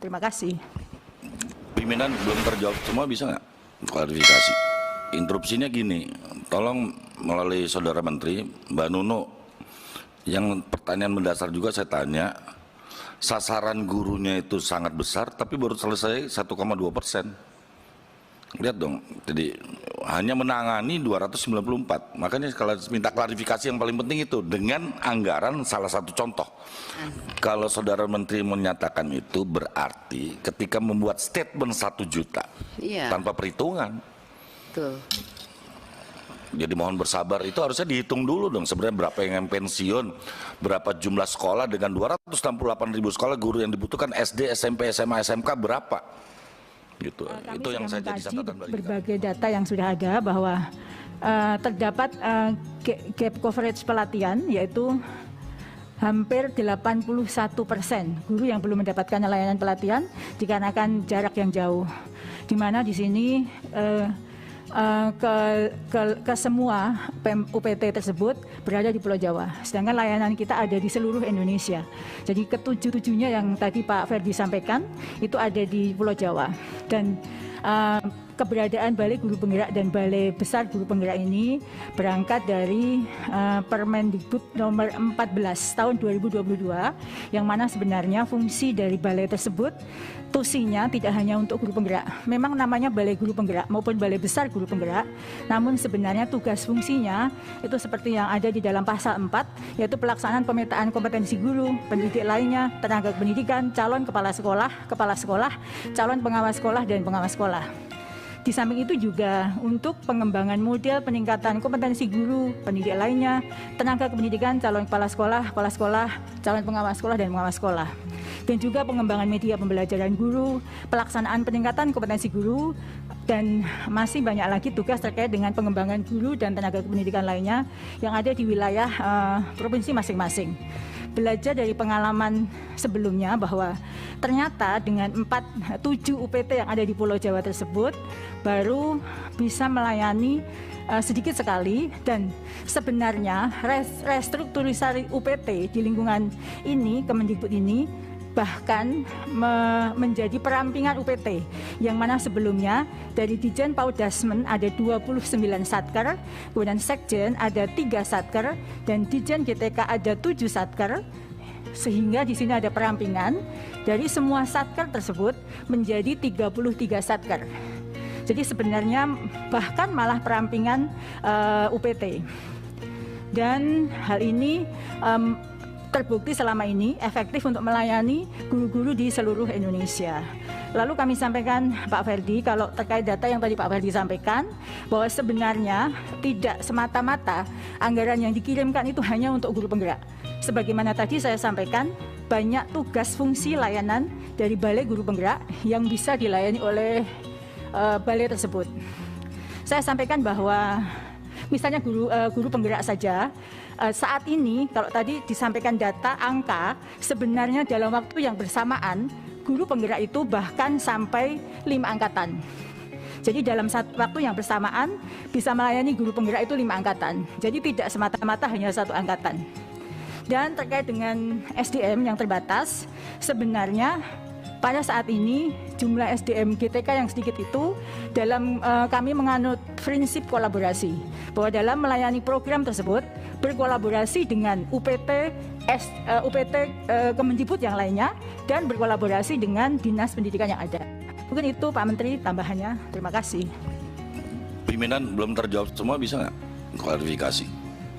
Terima kasih. Pimpinan belum terjawab semua, bisa nggak klarifikasi? Interupsinya gini, tolong melalui Saudara Menteri, Mbak Nunu, yang pertanyaan mendasar juga saya tanya, sasaran gurunya itu sangat besar, tapi baru selesai 1,2%. Lihat dong, jadi hanya menangani 294. Makanya kalau minta klarifikasi yang paling penting itu dengan anggaran salah satu contoh. Kalau Saudara Menteri menyatakan itu berarti ketika membuat statement 1 juta tanpa perhitungan. Betul. Jadi mohon bersabar, itu harusnya dihitung dulu dong sebenarnya berapa yang pensiun, berapa jumlah sekolah dengan 268.000 sekolah guru yang dibutuhkan SD, SMP, SMA, SMK berapa? Gitu. Itu yang saya jadi catatan bagi berbagai data yang sudah ada bahwa terdapat gap coverage pelatihan, yaitu hampir 81% guru yang belum mendapatkan layanan pelatihan dikarenakan jarak yang jauh, di mana di sini ke semua UPT tersebut berada di Pulau Jawa, sedangkan layanan kita ada di seluruh Indonesia. Jadi ketujuh-tujuhnya yang tadi Pak Ferdi sampaikan itu ada di Pulau Jawa, dan keberadaan Balai Guru Penggerak dan Balai Besar Guru Penggerak ini berangkat dari Permendikbud nomor 14 tahun 2022, yang mana sebenarnya fungsi dari balai tersebut tusinya tidak hanya untuk guru penggerak. Memang namanya Balai Guru Penggerak maupun Balai Besar Guru Penggerak, namun sebenarnya tugas fungsinya itu seperti yang ada di dalam pasal 4, yaitu pelaksanaan pemetaan kompetensi guru, pendidik lainnya, tenaga pendidikan, calon kepala sekolah, calon pengawas sekolah, dan pengawas sekolah. Di samping itu juga untuk pengembangan model peningkatan kompetensi guru, pendidik lainnya, tenaga kependidikan, calon kepala sekolah, calon pengawas sekolah, dan pengawas sekolah. Dan juga pengembangan media pembelajaran guru, pelaksanaan peningkatan kompetensi guru, dan masih banyak lagi tugas terkait dengan pengembangan guru dan tenaga kependidikan lainnya yang ada di wilayah provinsi masing-masing. Belajar dari pengalaman sebelumnya bahwa ternyata dengan 7 UPT yang ada di Pulau Jawa tersebut baru bisa melayani sedikit sekali, dan sebenarnya restrukturisasi UPT di lingkungan ini, Kemendikbud ini, bahkan menjadi perampingan UPT, yang mana sebelumnya dari Dijen Paudasmen ada 29 satker, kemudian Sekjen ada 3 satker, dan Dijen GTK ada 7 satker, sehingga di sini ada perampingan dari semua satker tersebut menjadi 33 satker. Jadi sebenarnya bahkan malah perampingan UPT, dan hal ini terbukti selama ini efektif untuk melayani guru-guru di seluruh Indonesia. Lalu kami sampaikan Pak Ferdi, kalau terkait data yang tadi Pak Ferdi sampaikan, bahwa sebenarnya tidak semata-mata anggaran yang dikirimkan itu hanya untuk guru penggerak. Sebagaimana tadi saya sampaikan, banyak tugas fungsi layanan dari Balai Guru Penggerak yang bisa dilayani oleh balai tersebut. Saya sampaikan bahwa misalnya guru penggerak saja, saat ini kalau tadi disampaikan data angka, sebenarnya dalam waktu yang bersamaan guru penggerak itu bahkan sampai 5 angkatan. Jadi dalam waktu yang bersamaan bisa melayani guru penggerak itu 5 angkatan. Jadi tidak semata-mata hanya 1 angkatan. Dan terkait dengan SDM yang terbatas, sebenarnya pada saat ini jumlah SDM GTK yang sedikit itu dalam kami menganut prinsip kolaborasi, bahwa dalam melayani program tersebut berkolaborasi dengan UPT Kemendikbud yang lainnya, dan berkolaborasi dengan dinas pendidikan yang ada. Mungkin itu Pak Menteri tambahannya. Terima kasih. Pimpinan belum terjawab semua, bisa nggak klarifikasi?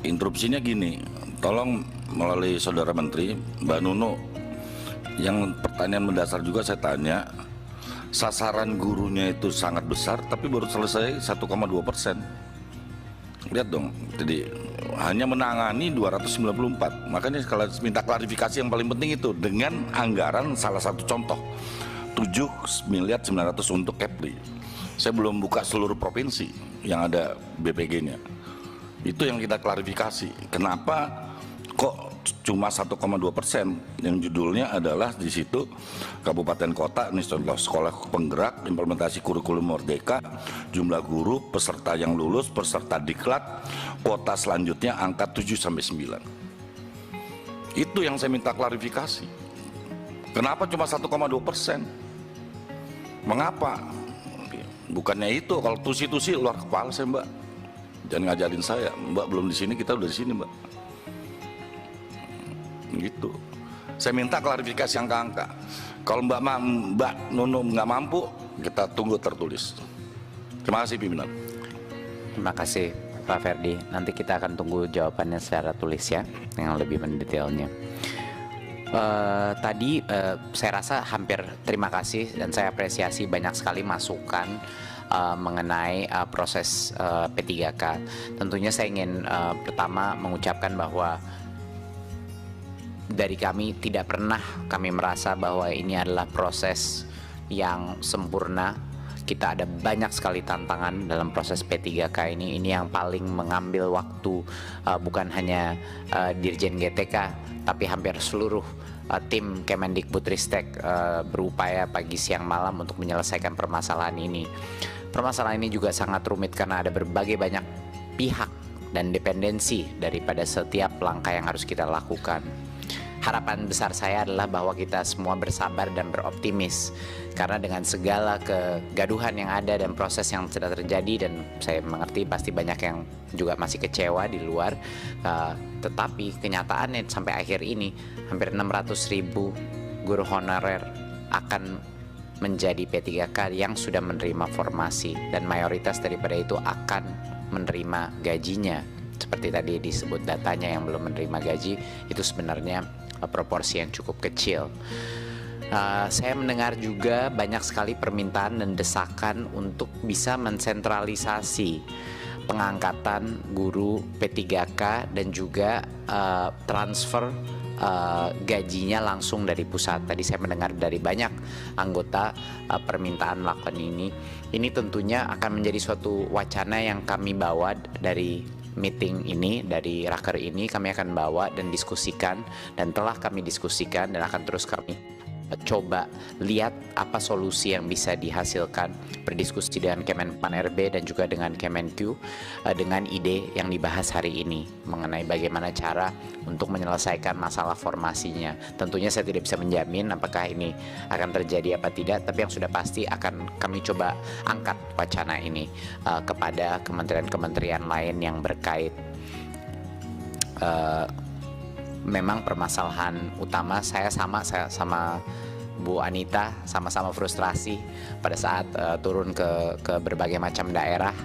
Interupsinya gini, tolong melalui Saudara Menteri, Mbak Nunu, yang pertanyaan mendasar juga saya tanya, sasaran gurunya itu sangat besar tapi baru selesai 1,2%. Lihat dong, jadi hanya menangani 294. Makanya kalau minta klarifikasi yang paling penting itu dengan anggaran salah satu contoh 7 miliar 900 untuk Kepri. Saya belum buka seluruh provinsi yang ada BPG-nya. Itu yang kita klarifikasi. Kenapa kok cuma 1,2%, yang judulnya adalah di situ kabupaten kota, ini contoh sekolah penggerak, implementasi kurikulum merdeka, jumlah guru, peserta yang lulus, peserta diklat, kuota selanjutnya angka 7 sampai 9. Itu yang saya minta klarifikasi. Kenapa cuma 1,2%? Mengapa? Bukannya itu, kalau tusi-tusi luar kepala saya, Mbak. Jangan ngajarin saya, Mbak belum di sini, kita udah di sini, Mbak. Gitu. Saya minta klarifikasi angka-angka. Kalau Mbak Nunung nggak mampu, kita tunggu tertulis. Terima kasih pimpinan. Terima kasih Pak Ferdi. Nanti kita akan tunggu jawabannya secara tulis ya, yang lebih mendetailnya. Tadi saya rasa hampir terima kasih dan saya apresiasi banyak sekali masukan mengenai proses P3K. Tentunya saya ingin pertama mengucapkan bahwa dari kami tidak pernah kami merasa bahwa ini adalah proses yang sempurna. Kita ada banyak sekali tantangan dalam proses P3K ini. Ini yang paling mengambil waktu bukan hanya Dirjen GTK, tapi hampir seluruh tim Kemendikbudristek berupaya pagi siang malam untuk menyelesaikan permasalahan ini. Permasalahan ini juga sangat rumit karena ada berbagai banyak pihak dan dependensi daripada setiap langkah yang harus kita lakukan. Harapan besar saya adalah bahwa kita semua bersabar dan beroptimis, karena dengan segala kegaduhan yang ada dan proses yang sudah terjadi, dan saya mengerti pasti banyak yang juga masih kecewa di luar, tetapi kenyataannya sampai akhir ini hampir 600.000 guru honorer akan menjadi P3K yang sudah menerima formasi, dan mayoritas daripada itu akan menerima gajinya. Seperti tadi disebut datanya, yang belum menerima gaji itu sebenarnya proporsi yang cukup kecil. Saya mendengar juga banyak sekali permintaan dan desakan untuk bisa mensentralisasi pengangkatan guru P3K dan juga transfer gajinya langsung dari pusat. Tadi saya mendengar dari banyak anggota permintaan melakukan ini. Ini tentunya akan menjadi suatu wacana yang kami bawa dari meeting ini, dari raker ini kami akan bawa dan diskusikan, dan telah kami diskusikan dan akan terus kami coba lihat apa solusi yang bisa dihasilkan, berdiskusi dengan Kemenpan RB dan juga dengan Kemenq dengan ide yang dibahas hari ini mengenai bagaimana cara untuk menyelesaikan masalah formasinya. Tentunya saya tidak bisa menjamin apakah ini akan terjadi apa tidak, tapi yang sudah pasti akan kami coba angkat wacana ini kepada kementerian-kementerian lain yang berkait. Memang permasalahan utama saya sama Bu Anita sama-sama frustrasi pada saat turun ke berbagai macam daerah,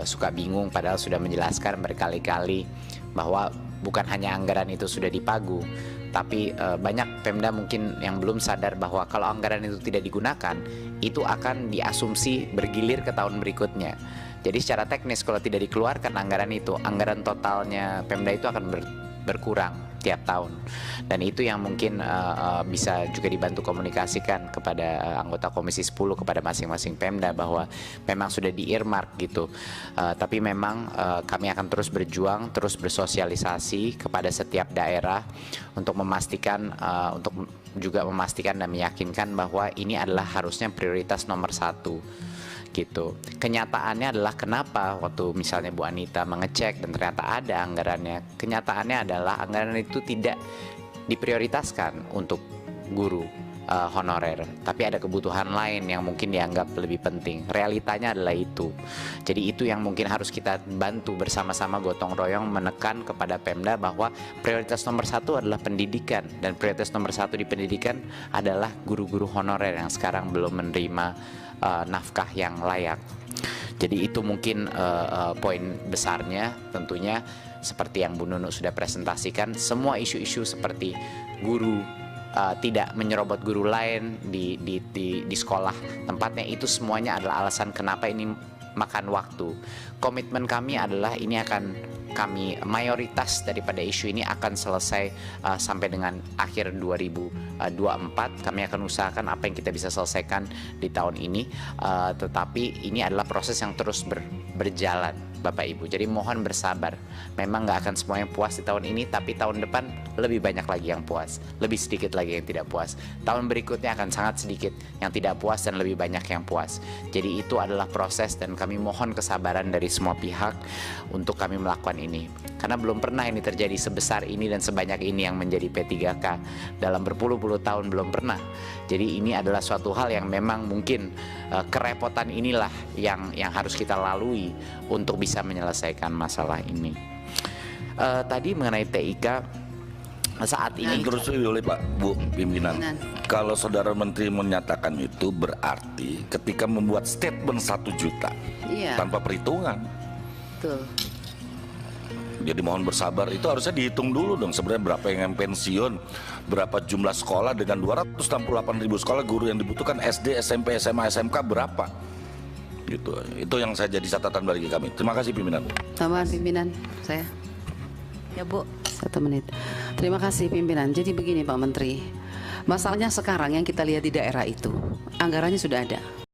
suka bingung padahal sudah menjelaskan berkali-kali bahwa bukan hanya anggaran itu sudah dipagu, tapi banyak Pemda mungkin yang belum sadar bahwa kalau anggaran itu tidak digunakan, itu akan diasumsi bergilir ke tahun berikutnya. Jadi secara teknis kalau tidak dikeluarkan anggaran itu, anggaran totalnya Pemda itu akan berkurang tiap tahun, dan itu yang mungkin bisa juga dibantu komunikasikan kepada anggota Komisi 10 kepada masing-masing Pemda bahwa memang sudah di-earmark gitu, tapi memang kami akan terus berjuang, terus bersosialisasi kepada setiap daerah untuk memastikan dan meyakinkan bahwa ini adalah harusnya prioritas nomor 1 gitu. Kenyataannya adalah kenapa waktu misalnya Bu Anita mengecek dan ternyata ada anggarannya, kenyataannya adalah anggaran itu tidak diprioritaskan untuk guru honorer, tapi ada kebutuhan lain yang mungkin dianggap lebih penting. Realitanya adalah itu. Jadi itu yang mungkin harus kita bantu bersama-sama gotong royong menekan kepada Pemda bahwa prioritas nomor 1 adalah pendidikan, dan prioritas nomor 1 di pendidikan adalah guru-guru honorer yang sekarang belum menerima nafkah yang layak. Jadi itu mungkin poin besarnya. Tentunya seperti yang Bu Nunu sudah presentasikan, semua isu-isu seperti guru tidak menyerobot guru lain di sekolah tempatnya, itu semuanya adalah alasan kenapa ini makan waktu. Komitmen kami adalah ini akan kami, mayoritas daripada isu ini akan selesai sampai dengan akhir 2024. Kami akan usahakan apa yang kita bisa selesaikan di tahun ini, tetapi ini adalah proses yang terus berjalan Bapak Ibu. Jadi mohon bersabar. Memang nggak akan semua yang puas di tahun ini, tapi tahun depan lebih banyak lagi yang puas, lebih sedikit lagi yang tidak puas. Tahun berikutnya akan sangat sedikit yang tidak puas dan lebih banyak yang puas. Jadi itu adalah proses, dan kami mohon kesabaran dari semua pihak untuk kami melakukan ini. Karena belum pernah ini terjadi sebesar ini dan sebanyak ini yang menjadi P3K dalam berpuluh-puluh tahun, belum pernah. Jadi ini adalah suatu hal yang memang mungkin kerepotan inilah yang harus kita lalui untuk bisa menyelesaikan masalah ini. Tadi mengenai TIK saat ini Terus oleh Pak Bu pimpinan. Kalau saudara menteri menyatakan itu berarti ketika membuat statement 1 juta tanpa perhitungan. Betul. Jadi mohon bersabar, itu harusnya dihitung dulu dong sebenarnya berapa yang pensiun, berapa jumlah sekolah dengan 268.000 sekolah guru yang dibutuhkan SD, SMP, SMA, SMK berapa? Gitu. Itu yang saya jadi catatan bagi kami. Terima kasih pimpinan. Tambahan pimpinan saya. Ya Bu. 1 menit. Terima kasih pimpinan. Jadi begini Pak Menteri, masalahnya sekarang yang kita lihat di daerah itu anggarannya sudah ada.